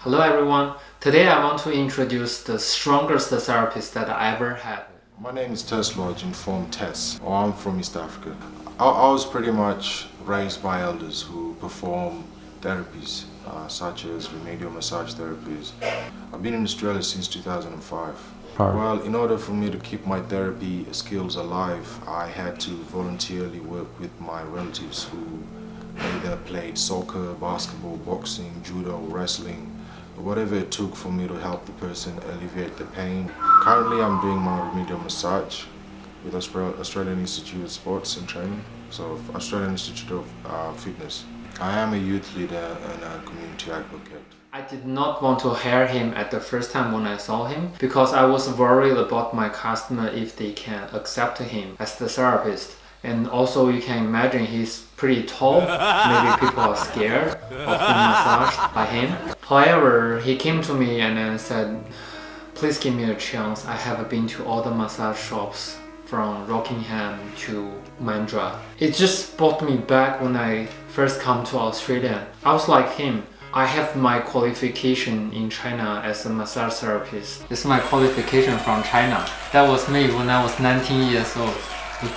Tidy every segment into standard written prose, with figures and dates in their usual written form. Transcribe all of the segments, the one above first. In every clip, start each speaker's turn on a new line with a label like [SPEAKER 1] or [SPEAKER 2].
[SPEAKER 1] Hello everyone, today I want to introduce the strongest therapist that I ever had.
[SPEAKER 2] My name is Teth from Teth, or I'm from East Africa. I was pretty much raised by elders who perform therapies such as remedial massage therapies. I've been in Australia since 2005. Well, in order for me to keep my therapy skills alive, I had to voluntarily work with my relatives who either played soccer, basketball, boxing, judo, wrestling, whatever it took for me to help the person alleviate the pain. Currently, I'm doing my remedial massage with Australian Institute of Sports and Training, so Australian Institute of Fitness. I am a youth leader and a community advocate.
[SPEAKER 1] I did not want to hire him at the first time when I saw him because I was worried about my customer if they can accept him as the therapist. And also you can imagine he's pretty tall, maybe people are scared of being massaged by him. However, he came to me and then said, please give me a chance. I have been to all the massage shops from Rockingham to Mandurah. It just brought me back when I first come to Australia. I was like him. I have my qualification in China as a massage therapist. It's my qualification from China. That was me when I was 19 years old.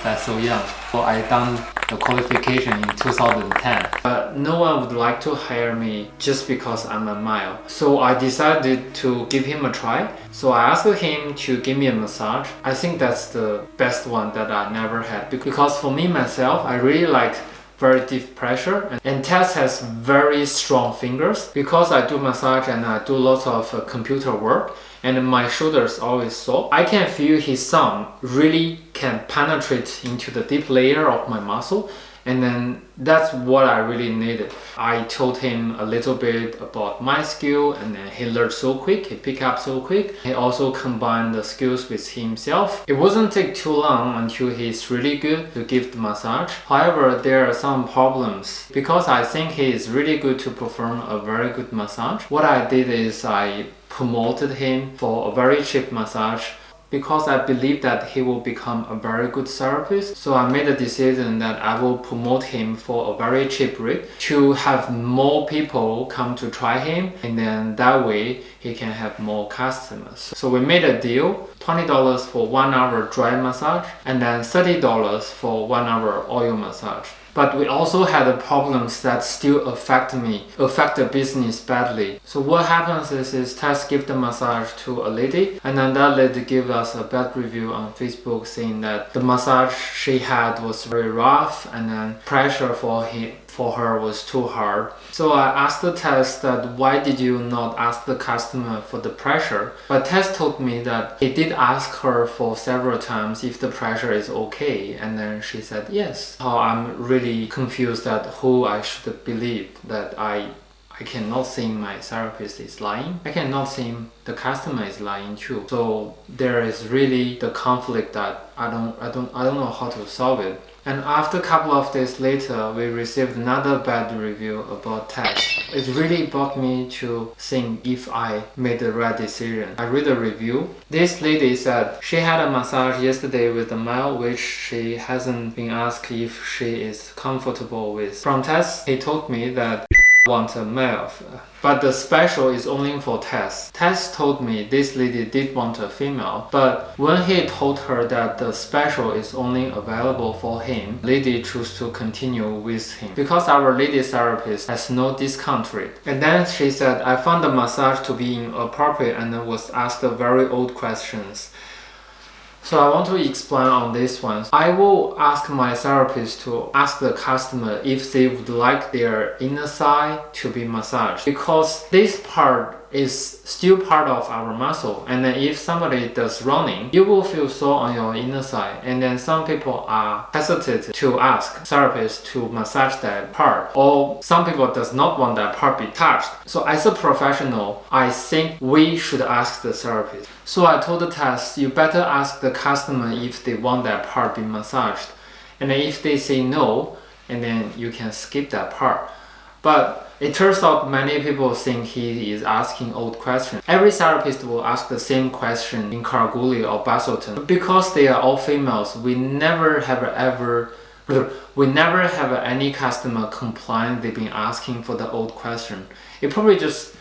[SPEAKER 1] That's so young. So I done the qualification in 2010. But no one would like to hire me just because I'm a male. So I decided to give him a try. So I asked him to give me a massage. I think that's the best one that I never had. Because for me myself, I really like very deep pressure, and Teth has very strong fingers. Because I do massage and I do lots of computer work, and my shoulders always sore, I can feel his thumb really can penetrate into the deep layer of my muscle, and then that's what I really needed. I told him a little bit about my skill, and then he learned so quick, he picked up so quick. He also combined the skills with himself. It wasn't take too long until he's really good to give the massage. However, there are some problems. Because I think he is really good to perform a very good massage, what I did is I promoted him for a very cheap massage because I believe that he will become a very good therapist. So I made a decision that I will promote him for a very cheap rate to have more people come to try him, and then that way he can have more customers. So we made a deal, $20 for 1 hour dry massage and then $30 for 1 hour oil massage. But we also had problems that still affect the business badly. So what happens is Teth give the massage to a lady, and then that lady give us a bad review on Facebook saying that the massage she had was very rough, and then pressure for her was too hard. So I asked Teth that why did you not ask the customer for the pressure? But Teth told me that he did ask her for several times if the pressure is okay, and then she said yes. So I'm really confused that who I should believe, that I cannot think my therapist is lying. I cannot think the customer is lying too. So there is really the conflict that I don't know how to solve it. And after a couple of days later, we received another bad review about Teth. It really brought me to think if I made the right decision. I read the review. This lady said she had a massage yesterday with a male which she hasn't been asked if she is comfortable with. From Teth, he told me that want a male, but the special is only for Teth. Teth told me this lady did want a female, but when he told her that the special is only available for him, lady chose to continue with him because our lady therapist has no discount rate. And then she said, I found the massage to be inappropriate and was asked very old questions. So I want to explain on this one. I will ask my therapist to ask the customer if they would like their inner thigh to be massaged, because this part is still part of our muscle, and then if somebody does running, you will feel sore on your inner thigh, and then some people are hesitant to ask therapist to massage that part, or some people does not want that part be touched. So as a professional, I think we should ask the therapist. So I told the Teth, you better ask the customer if they want that part be massaged, and then if they say no, and then you can skip that part. But it turns out many people think he is asking old questions. Every therapist will ask the same question in Kalgoorlie or Busselton. Because they are all females, we never have any customer complain they've been asking for the old question. It probably just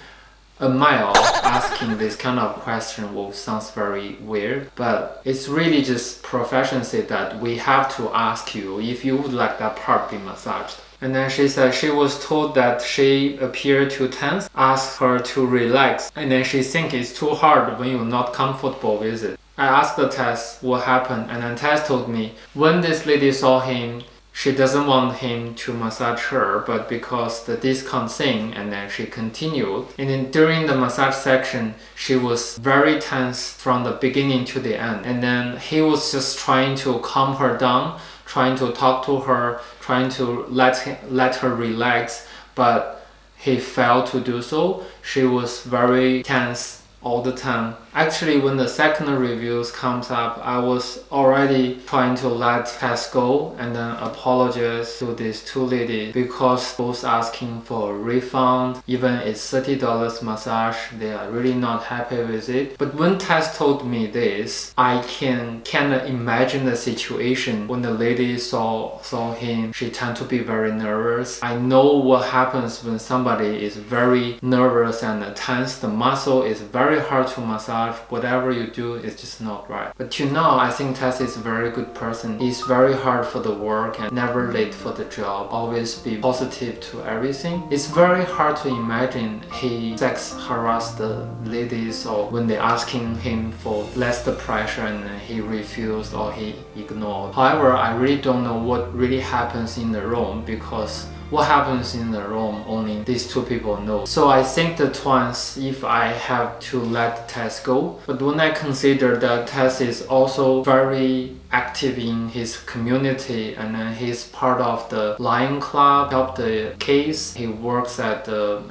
[SPEAKER 1] A male asking this kind of question will sounds very weird, but it's really just profession say that we have to ask you if you would like that part be massaged. And then she said she was told that she appeared too tense, asked her to relax, and then she think it's too hard when you're not comfortable with it. I asked the Teth what happened, and then Teth told me when this lady saw him, she doesn't want him to massage her, but because the discount thing, and then she continued. And then during the massage section, she was very tense from the beginning to the end. And then he was just trying to calm her down, trying to talk to her, trying to let her relax, but he failed to do so. She was very tense all the time. Actually, when the second reviews comes up, I was already trying to let Tess go and then apologize to these two ladies because both asking for a refund. Even it's $30 massage, they are really not happy with it. But when Tess told me this, I can kind of imagine the situation when the lady saw him. She tend to be very nervous. I know what happens when somebody is very nervous and tense. The muscle is very hard to massage. Whatever you do is just not right. But till now, I think Tess is a very good person. He's very hard for the work and never late for the job. Always be positive to everything. It's very hard to imagine he sex harass the ladies or when they asking him for less the pressure and he refused or he ignored. However, I really don't know what really happens in the room because what happens in the room only these two people know. So I think the twice if I have to let Tess go. But when I consider that Tess is also very active in his community and he's part of the Lion Club, help the case. He works at the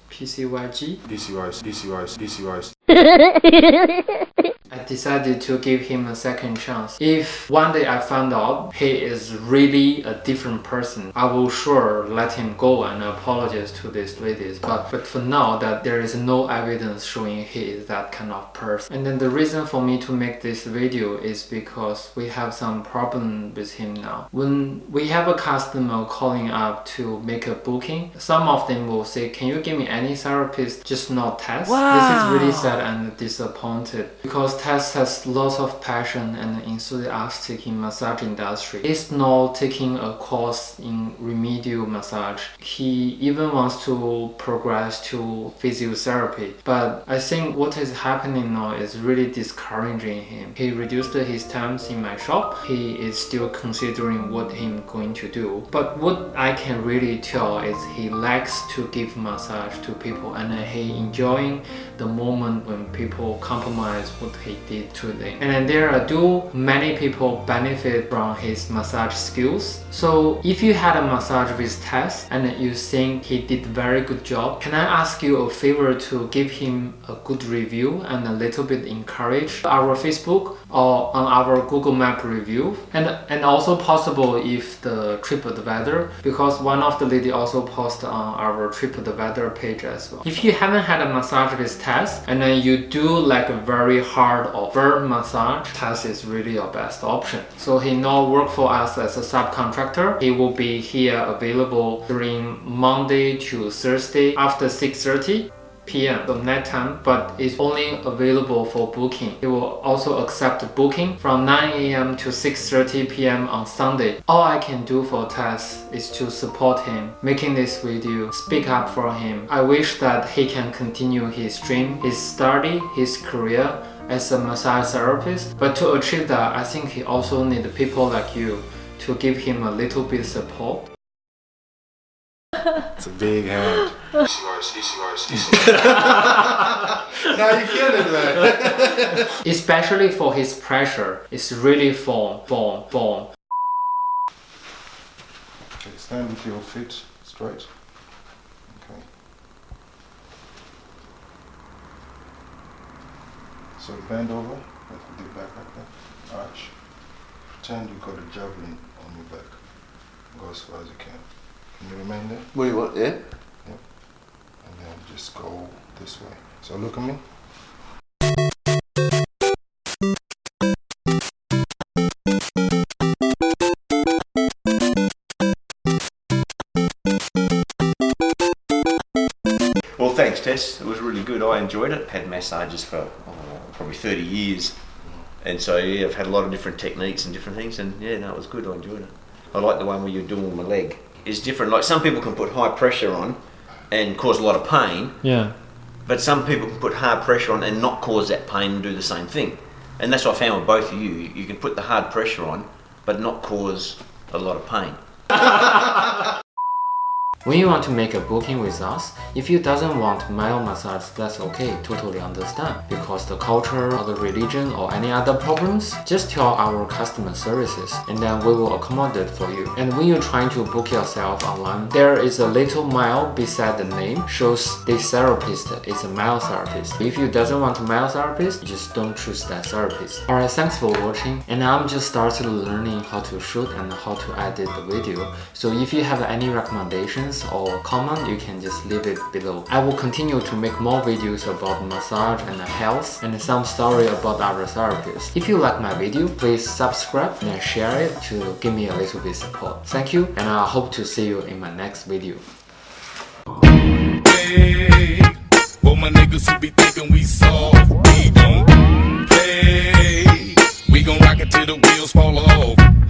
[SPEAKER 1] PCYs. I decided to give him a second chance. If one day I found out he is really a different person, I will sure let him go and apologize to these ladies. But for now, that there is no evidence showing he is that kind of person. And then the reason for me to make this video is because we have some problem with him now. When we have a customer calling up to make a booking, some of them will say, can you give me any therapist, just not Tess? Wow. This is really sad and disappointed because Tess has lots of passion and enthusiastic in massage industry. He's not taking a course in remedial massage. He even wants to progress to physiotherapy. But I think what is happening now is really discouraging him. He reduced his times in my shop. He is still considering what he's going to do. But what I can really tell is he likes to give massage to people and he enjoying the moment when people compromise what he did to them. And then there are many people benefit from his massage skills. So if you had a massage with Tess and you think he did very good job, can I ask you a favor to give him a good review and a little bit encourage our Facebook or on our Google Map review, and also possible if the TripAdvisor, because one of the lady also post on our TripAdvisor page as well. If you haven't had a massage with Tess and then you do like a very hard or firm massage, Tess is really your best option. So he now work for us as a subcontractor. He will be here available during Monday to Thursday after 6:30 p.m. so night time, but it's only available for booking. It will also accept booking from 9 a.m. to 6:30 p.m. on Sunday. All I can do for Tess is to support him, making this video, speak up for him. I wish that he can continue his dream, his study, his career as a massage therapist. But to achieve that, I think he also needs people like you to give him a little bit support.
[SPEAKER 2] It's a big hand. Now you kill it, man.
[SPEAKER 1] Especially for his pressure, it's really form.
[SPEAKER 2] Okay, stand with your feet straight. Okay. So bend over, with the back like that. Arch. Pretend you got a javelin on your back. Go as far as you can. Can you remain there?
[SPEAKER 3] What do you want, yeah?
[SPEAKER 2] Yep. And then just go this way. So look at me.
[SPEAKER 3] process. It was really good. I enjoyed it. Had massages for probably 30 years. And so, yeah, I've had a lot of different techniques and different things. And yeah, no, it was good. I enjoyed it. I like the one where you're doing my leg. It's different. Like some people can put high pressure on and cause a lot of pain.
[SPEAKER 1] Yeah.
[SPEAKER 3] But some people can put hard pressure on and not cause that pain and do the same thing. And that's what I found with both of you. You can put the hard pressure on, but not cause a lot of pain.
[SPEAKER 1] When you want to make a booking with us, if you doesn't want mild massage, that's okay, totally understand. Because the culture or the religion or any other problems, just tell our customer services and then we will accommodate for you. And when you're trying to book yourself online, there is a little mile beside the name, shows this therapist is a male therapist. If you doesn't want a male therapist, just don't choose that therapist. Alright, thanks for watching. And I'm just started learning how to shoot and how to edit the video. So if you have any recommendations or comment, you can just leave it below. I will continue to make more videos about massage and health and some story about our therapists. If you like my video, please subscribe and share it to give me a little bit support. Thank you, and I hope to see you in my next video.
[SPEAKER 4] Hey, well, my niggas who be thinking we soft, we don't play. We gon' rock it till the wheels fall off.